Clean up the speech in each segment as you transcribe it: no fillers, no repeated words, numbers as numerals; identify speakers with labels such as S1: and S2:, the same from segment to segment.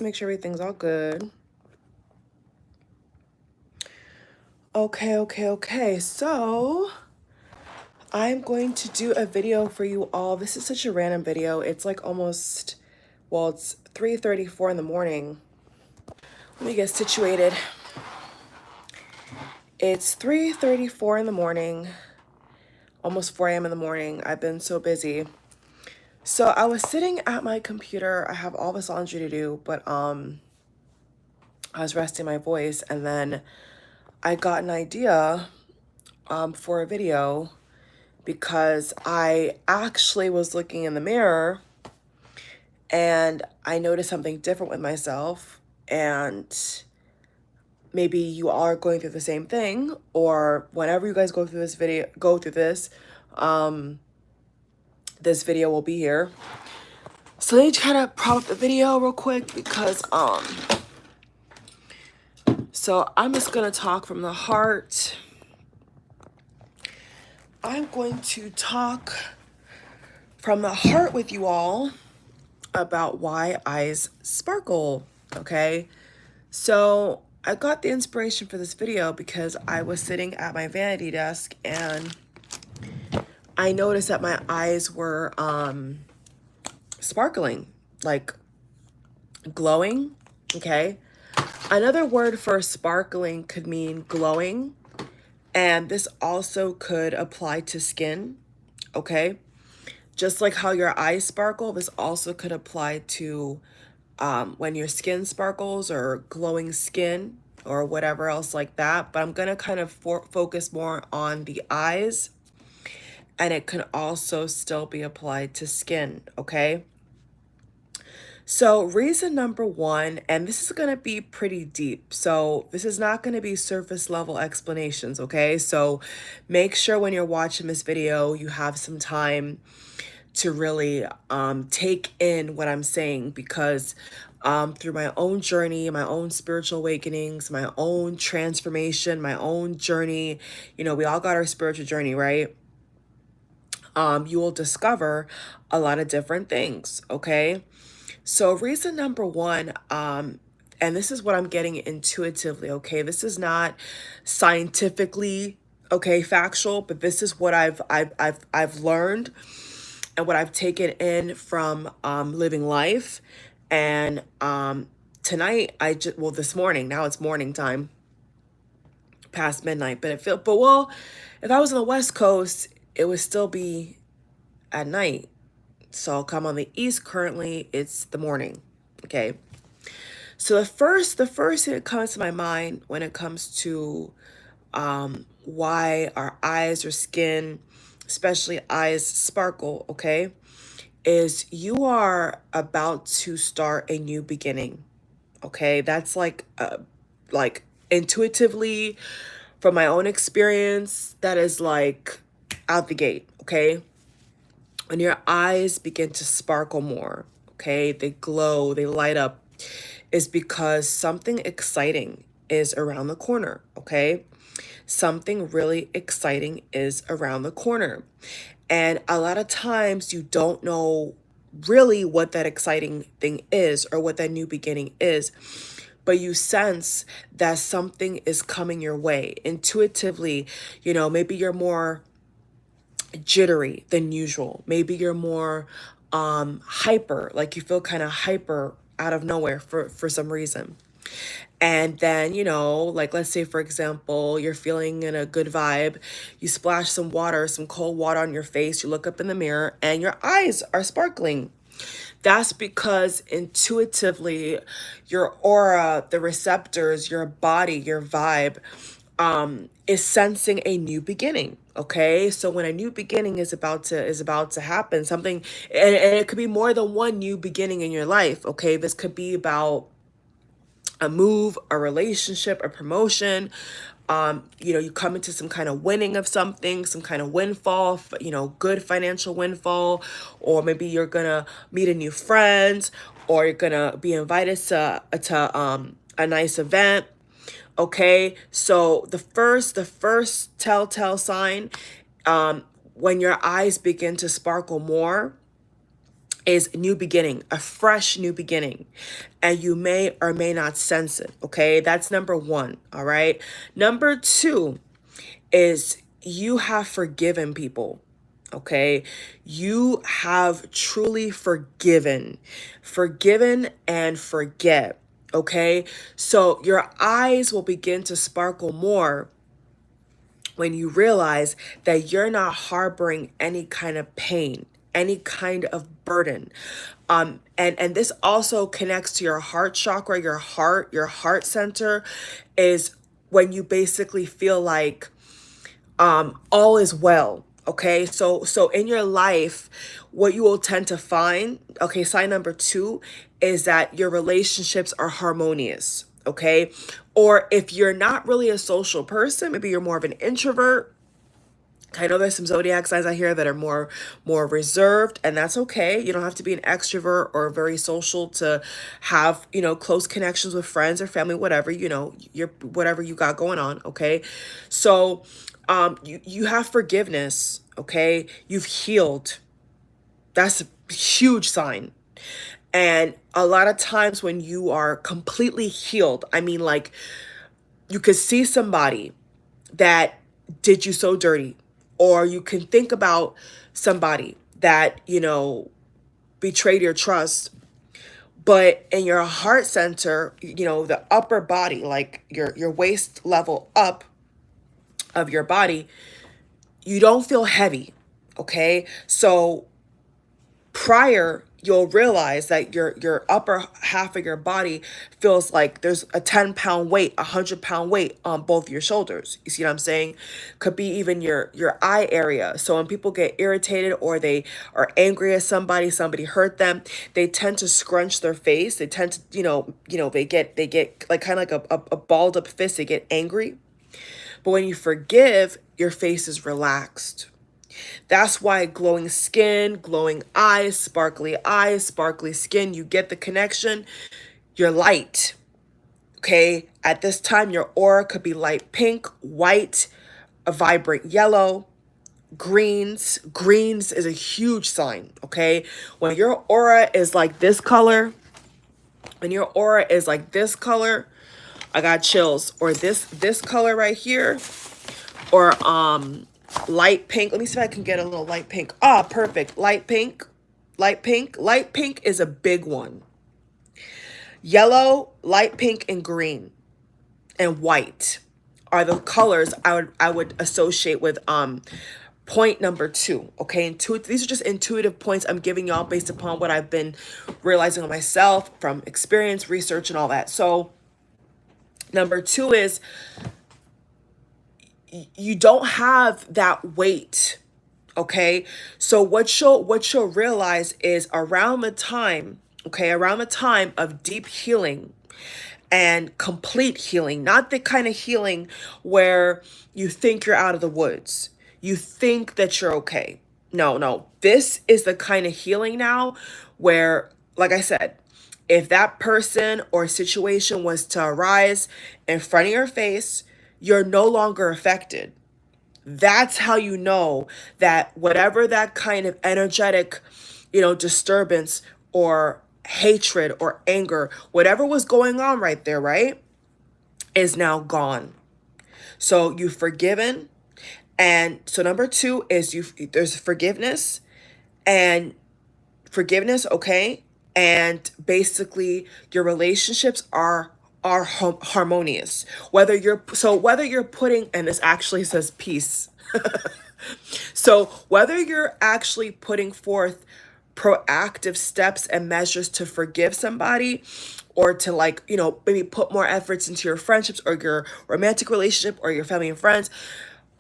S1: Make sure everything's all good. Okay. So I'm going to do a video for you all. This is such a random video. It's like almost, well, it's 3:34 in the morning. Let me get situated. It's 3:34 in the morning, almost 4 a.m. in the morning. I've been so busy. So I was sitting at my computer. I have all this laundry to do, but I was resting my voice, and then I got an idea for a video because I actually was looking in the mirror and I noticed something different with myself, and maybe you all are going through the same thing, or whenever you guys go through this this video will be here. So let me try to prop up the video real quick because so I'm just gonna talk from the heart. I'm going to talk from the heart with you all about why eyes sparkle, okay? So I got the inspiration for this video because I was sitting at my vanity desk and I noticed that my eyes were sparkling, like glowing, okay? Another word for sparkling could mean glowing, and this also could apply to skin, okay? Just like how your eyes sparkle, this also could apply to when your skin sparkles or glowing skin or whatever else like that. But I'm gonna kind of focus more on the eyes, and it can also still be applied to skin, okay? So reason number one, and this is going to be pretty deep. So this is not going to be surface level explanations, okay? So make sure when you're watching this video, you have some time to really take in what I'm saying, because through my own journey, my own spiritual awakenings, my own transformation, my own journey, you know, we all got our spiritual journey, right? You will discover a lot of different things, okay? So reason number one, and this is what I'm getting intuitively, okay? This is not scientifically, okay, factual, but this is what I've learned and what I've taken in from living life. And tonight, well, this morning, now it's morning time, past midnight, but well, if I was on the West Coast, it would still be at night. So I'll come on the East. Currently, it's the morning. Okay. So the first thing that comes to my mind when it comes to why our eyes or skin, especially eyes, sparkle, okay, is you are about to start a new beginning. Okay, that's like intuitively from my own experience, that is like out the gate. Okay. When your eyes begin to sparkle more, okay, they glow, they light up, is because something exciting is around the corner, okay? Something really exciting is around the corner. And a lot of times you don't know really what that exciting thing is or what that new beginning is, but you sense that something is coming your way intuitively. You know, maybe you're more jittery than usual. Maybe you're more hyper, like you feel kind of hyper out of nowhere for some reason. And then, you know, like let's say, for example, you're feeling in a good vibe, you splash some water, some cold water on your face, you look up in the mirror and your eyes are sparkling. That's because intuitively your aura, the receptors, your body, your vibe is sensing a new beginning. Okay, so when a new beginning is about to happen, something, and it could be more than one new beginning in your life. Okay, this could be about a move, a relationship, a promotion. You know, you come into some kind of winning of something, some kind of windfall, you know, good financial windfall, or maybe you're gonna meet a new friend, or you're gonna be invited to a nice event. Okay, so the first telltale sign, when your eyes begin to sparkle more, is new beginning, a fresh new beginning. And you may or may not sense it, okay? That's number one, all right? Number two is you have forgiven people, okay? You have truly forgiven and forget, okay? So your eyes will begin to sparkle more when you realize that you're not harboring any kind of pain, any kind of burden. And this also connects to your heart chakra, your heart center is when you basically feel like all is well. Okay, so in your life, what you will tend to find, okay, sign number two is that your relationships are harmonious. Okay, or if you're not really a social person, maybe you're more of an introvert. I know there's some zodiac signs out here that are more reserved, and that's okay. You don't have to be an extrovert or very social to have, close connections with friends or family, whatever, you're whatever you got going on, okay? So, you have forgiveness, okay? You've healed. That's a huge sign. And a lot of times when you are completely healed, I mean, like, you could see somebody that did you so dirty, or you can think about somebody that betrayed your trust, but in your heart center, the upper body, like your waist level up of your body, you don't feel heavy. Okay, so prior, you'll realize that your upper half of your body feels like there's a 10-pound weight, 100-pound weight on both your shoulders. You see what I'm saying? Could be even your eye area. So when people get irritated or they are angry at somebody hurt them, they tend to scrunch their face. They tend to, they get like kind of like a balled up fist. They get angry. But when you forgive, your face is relaxed. That's why glowing skin, glowing eyes, sparkly skin, you get the connection. You're light, okay? At this time, your aura could be light pink, white, a vibrant yellow, greens. Greens is a huge sign, okay? When your aura is like this color, I got chills. Or this color right here, or light pink. Let me see if I can get a little light pink. Ah, perfect. Light pink. Light pink is a big one. Yellow, light pink, and green and white are the colors I would associate with point number two. Okay, these are just intuitive points I'm giving y'all based upon what I've been realizing on myself from experience, research, and all that. So number two is you don't have that weight. Okay, so what you'll realize is around the time of deep healing and complete healing, not the kind of healing where you think you're out of the woods, you think that you're okay. No, this is the kind of healing now where, like I said, if that person or situation was to arise in front of your face, you're no longer affected. That's how you know that whatever that kind of energetic, disturbance or hatred or anger, whatever was going on right there, right, is now gone. So you've forgiven. And so number two is there's forgiveness, okay? And basically your relationships are harmonious. Whether you're putting, and this actually says peace. So whether you're actually putting forth proactive steps and measures to forgive somebody, or to maybe put more efforts into your friendships or your romantic relationship or your family and friends,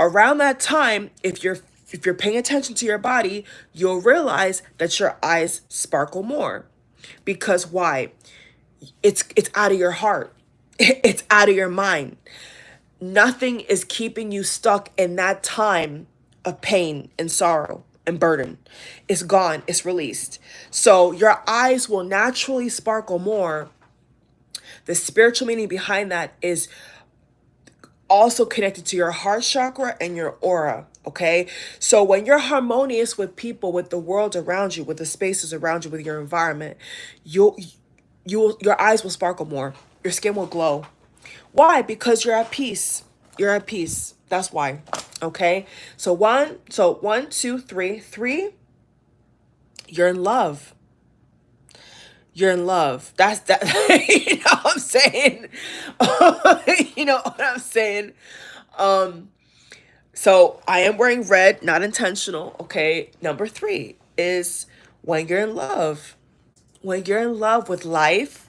S1: around that time, if you're paying attention to your body, you'll realize that your eyes sparkle more. Because why? It's out of your heart. It's out of your mind. Nothing is keeping you stuck in that time of pain and sorrow and burden. It's gone. It's released. So your eyes will naturally sparkle more. The spiritual meaning behind that is also connected to your heart chakra and your aura. Okay, so when you're harmonious with people, with the world around you, with the spaces around you, with your environment, your eyes will sparkle more. Your skin will glow. Why? Because you're at peace. You're at peace. That's why. Okay. So one, two, three. Three, you're in love. You're in love. That's that. You know what I'm saying? You know what I'm saying? Um, so I am wearing red, not intentional. Okay. Number three is when you're in love. When you're in love with life,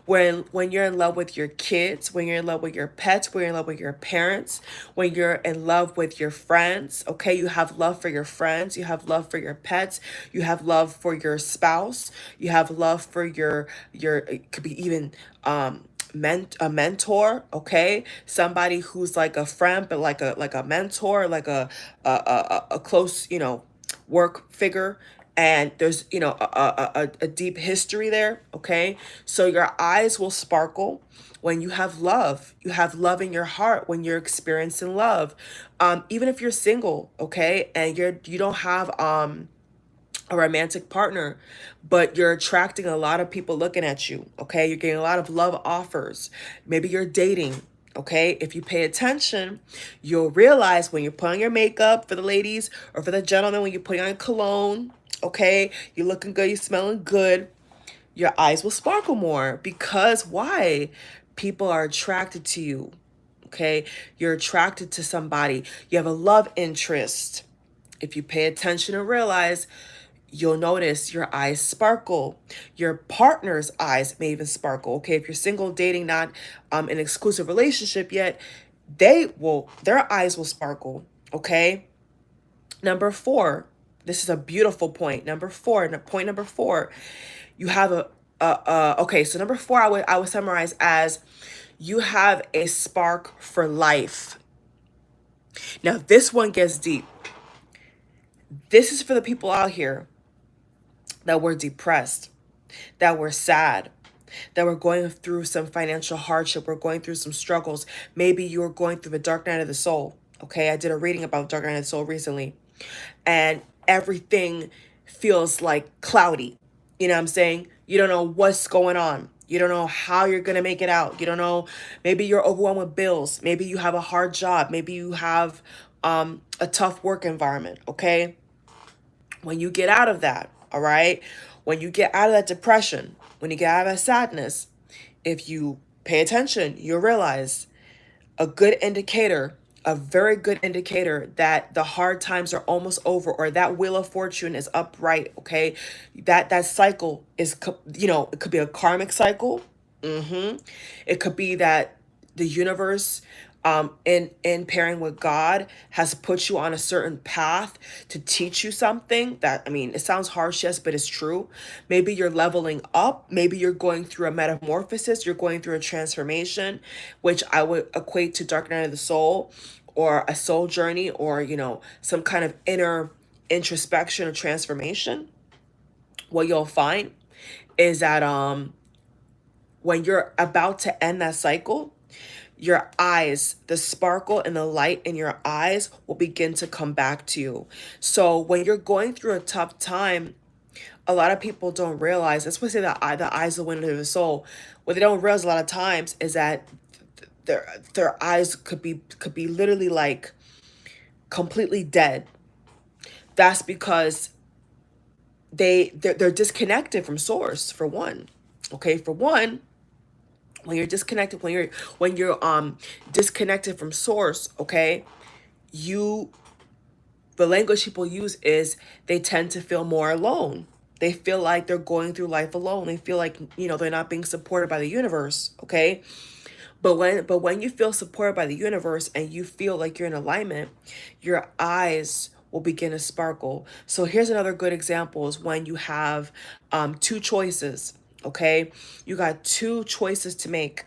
S1: when you're in love with your kids, when you're in love with your pets, when you're in love with your parents, when you're in love with your friends, okay, you have love for your friends, you have love for your pets, you have love for your spouse, you have love for your it could be even a mentor, okay, somebody who's like a friend but like a mentor, like a close, work figure, and there's a deep history there. Okay, so your eyes will sparkle when you have love. You have love in your heart when you're experiencing love. Even if you're single, okay, and you don't have a romantic partner, but you're attracting a lot of people looking at you. Okay, you're getting a lot of love offers. Maybe you're dating. Okay, if you pay attention, you'll realize when you're putting on your makeup, for the ladies or for the gentlemen, when you're putting on cologne, okay, you're looking good, you're smelling good, your eyes will sparkle more. Because why? People are attracted to you. Okay, you're attracted to somebody, you have a love interest. If you pay attention and realize, you'll notice your eyes sparkle. Your partner's eyes may even sparkle. Okay, if you're single, dating, not an exclusive relationship yet, their eyes will sparkle. Okay. Number four, this is a beautiful point. Point number four, you have okay, so number four, I would summarize as, you have a spark for life. Now this one gets deep. This is for the people out here that were depressed, that were sad, that were going through some financial hardship, we're going through some struggles. Maybe you were going through the dark night of the soul. Okay, I did a reading about dark night of the soul recently, and everything feels like cloudy. You know what I'm saying? You don't know what's going on. You don't know how you're going to make it out. You don't know. Maybe you're overwhelmed with bills. Maybe you have a hard job. Maybe you have a tough work environment. Okay. When you get out of that, all right, when you get out of that depression, when you get out of that sadness, if you pay attention, you'll realize a good indicator, a very good indicator that the hard times are almost over, or that wheel of fortune is upright. Okay, that cycle is, it could be a karmic cycle. It could be that the universe, in pairing with God, has put you on a certain path to teach you something that, I mean, it sounds harsh, yes, but it's true. Maybe you're leveling up. Maybe you're going through a metamorphosis. You're going through a transformation, which I would equate to dark night of the soul, or a soul journey, or, some kind of inner introspection or transformation. What you'll find is that when you're about to end that cycle, your eyes, the sparkle and the light in your eyes will begin to come back to you. So when you're going through a tough time, a lot of people don't realize, that's what I say, the eyes are the window of the soul. What they don't realize a lot of times is that their eyes could be literally like completely dead. That's because they're disconnected from source, for one. Okay, for one, when you're disconnected, when you're disconnected from source, okay, you the language people use is, they tend to feel more alone. They feel like they're going through life alone. They feel like, they're not being supported by the universe. Okay, but when you feel supported by the universe and you feel like you're in alignment, your eyes will begin to sparkle. So here's another good example, is when you have two choices. Okay, you got two choices to make.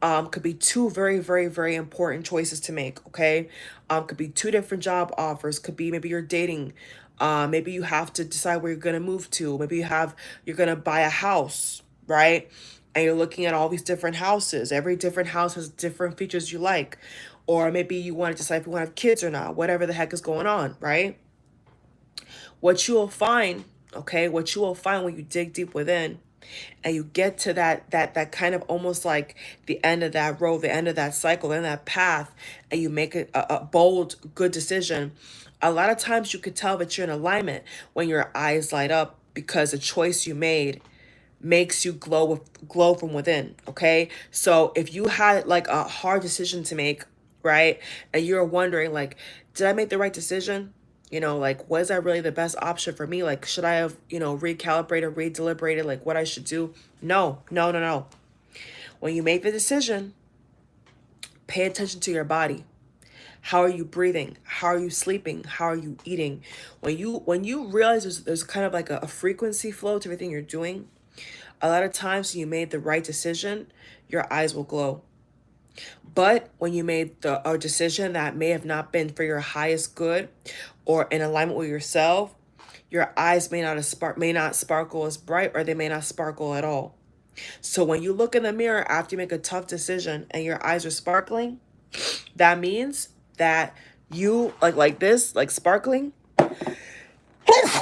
S1: Could be two very, very, very important choices to make. Okay, could be two different job offers. Could be, maybe you're dating. Maybe you have to decide where you're gonna move to. Maybe you're gonna buy a house, right? and you're looking at all these different houses. Every different house has different features you like. Or maybe you want to decide if you want to have kids or not, whatever the heck is going on, right? What you will find, okay, what you will find when you dig deep within and you get to that kind of almost like the end of that road, the end of that cycle, the end of that path, and you make a bold, good decision. A lot of times you could tell that you're in alignment when your eyes light up because the choice you made makes you glow from within. Okay, so if you had like a hard decision to make, right, and you're wondering like, did I make the right decision? Like, was that really the best option for me? Like, should I have, recalibrated, redeliberated, like what I should do? No, no, no, no. When you make the decision, pay attention to your body. How are you breathing? How are you sleeping? How are you eating? When you realize there's kind of like a frequency flow to everything you're doing, a lot of times when you made the right decision, your eyes will glow. But when you made a decision that may have not been for your highest good or in alignment with yourself, your eyes may not sparkle as bright, or they may not sparkle at all. So when you look in the mirror after you make a tough decision and your eyes are sparkling, that means that you like this, like sparkling.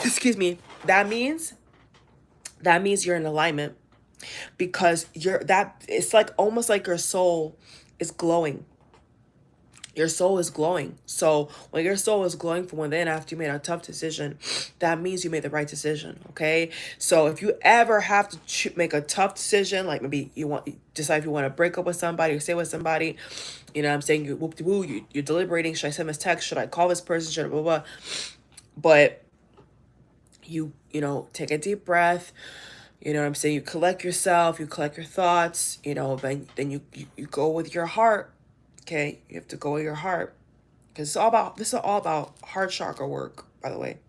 S1: Excuse me. That means you're in alignment, because it's like almost like your soul is glowing. Your soul is glowing. So when your soul is glowing from within after you made a tough decision, that means you made the right decision. Okay. So if you ever have to make a tough decision, like maybe decide if you want to break up with somebody or stay with somebody, what I'm saying, you're deliberating. Should I send this text? Should I call this person? Should I blah, blah? But take a deep breath. You know what I'm saying? You collect yourself, you collect your thoughts, then you go with your heart. Okay? You have to go with your heart. Because this is all about heart chakra work, by the way.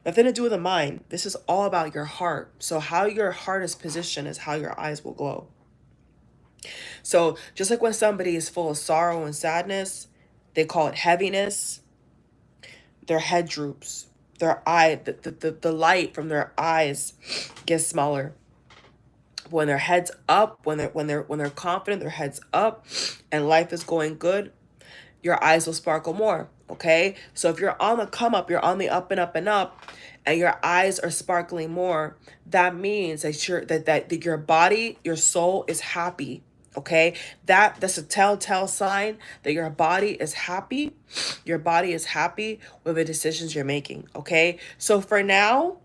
S1: Nothing to do with the mind. This is all about your heart. So how your heart is positioned is how your eyes will glow. So just like when somebody is full of sorrow and sadness, they call it heaviness, their head droops. The light from their eyes gets smaller. When their head's up, when they're confident, their head's up and life is going good, your eyes will sparkle more. Okay? So if you're on the come up, you're on the up and up and up, and your eyes are sparkling more, that means that your body, your soul is happy. Okay? That's a telltale sign that your body is happy. Your body is happy with the decisions you're making. Okay? So for now,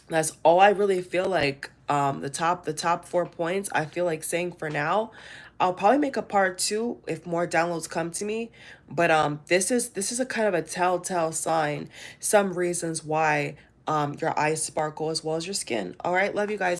S1: that's all I really feel like. The top 4 points I feel like saying for now. I'll probably make a part 2 if more downloads come to me. But this is a kind of a telltale sign. Some reasons why your eyes sparkle as well as your skin. All right, love you guys.